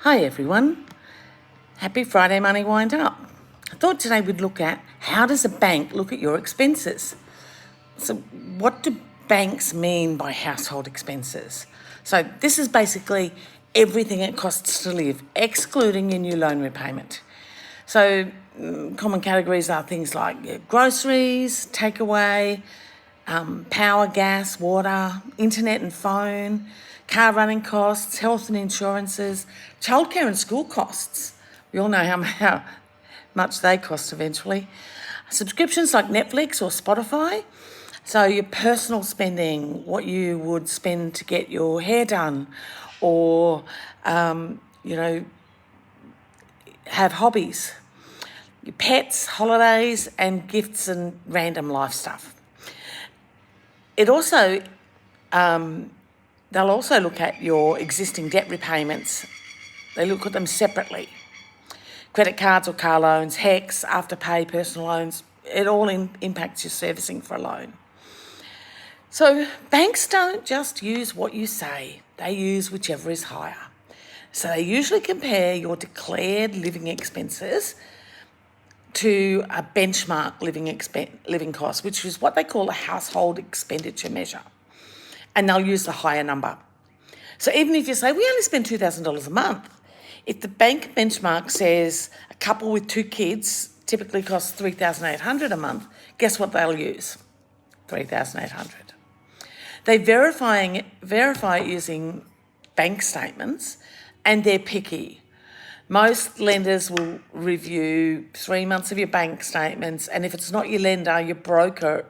Hi everyone, happy Friday Money Wind Up. I thought today we'd look at how does a bank look at your expenses? So what do banks mean by household expenses? So this is basically everything it costs to live, excluding your new loan repayment. So common categories are things like groceries, takeaway, power, gas, water, internet and phone, car running costs, health and insurances, childcare and school costs. We all know how much they cost eventually. Subscriptions like Netflix or Spotify. So your personal spending, what you would spend to get your hair done or, have hobbies. Your pets, holidays and gifts and random life stuff. It also, they'll also look at your existing debt repayments. They look at them separately. Credit cards or car loans, HECS, Afterpay, personal loans, it all impacts your servicing for a loan. So banks don't just use what you say, they use whichever is higher. So they usually compare your declared living expenses to a benchmark living cost, which is what they call a household expenditure measure. And they'll use the higher number. So even if you say, we only spend $2,000 a month, if the bank benchmark says a couple with 2 kids typically costs $3,800 a month, guess what they'll use? $3,800. They verify it using bank statements, and they're picky. Most lenders will review 3 months of your bank statements, and if it's not your lender, your broker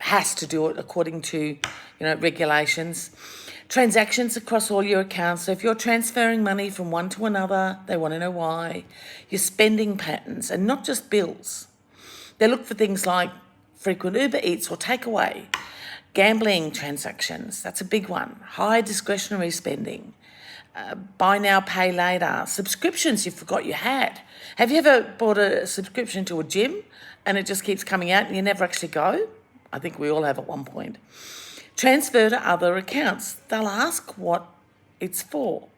has to do it according to regulations. Transactions across all your accounts. So if you're transferring money from one to another, they want to know why. Your spending patterns, and not just bills. They look for things like frequent Uber Eats or takeaway. Gambling transactions, that's a big one. High discretionary spending. Buy now, pay later. Subscriptions you forgot you had. Have you ever bought a subscription to a gym and it just keeps coming out and you never actually go? I think we all have at one point. Transfer to other accounts. They'll ask what it's for.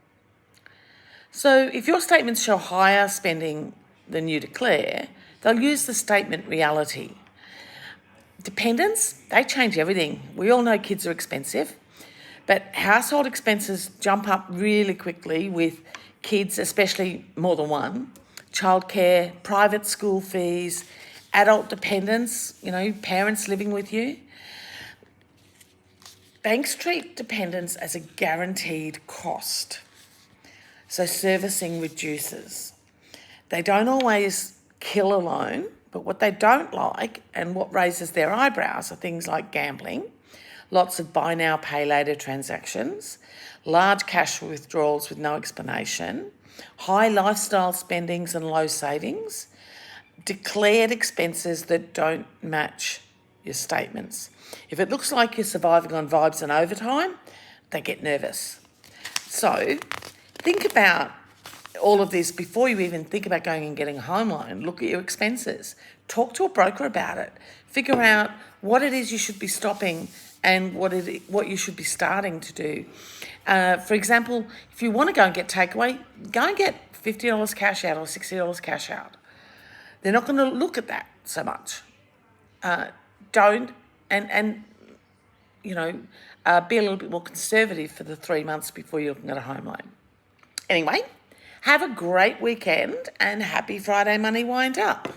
So if your statements show higher spending than you declare, they'll use the statement reality. Dependents, they change everything. We all know kids are expensive, but household expenses jump up really quickly with kids, especially more than one. Childcare, private school fees, adult dependents, parents living with you. Banks treat dependents as a guaranteed cost, so servicing reduces. They don't always kill a loan, but what they don't like and what raises their eyebrows are things like gambling, lots of buy now, pay later transactions, large cash withdrawals with no explanation, high lifestyle spendings and low savings, declared expenses that don't match your statements. If it looks like you're surviving on vibes and overtime, they get nervous. So think about all of this before you even think about going and getting a home loan. Look at your expenses. Talk to a broker about it. Figure out what it is you should be stopping and what you should be starting to do. For example, if you want to go and get takeaway, go and get $50 cash out or $60 cash out. They're not going to look at that so much. Don't be a little bit more conservative for the 3 months before you're looking at a home loan. Anyway, have a great weekend and happy Friday Money Wind Up.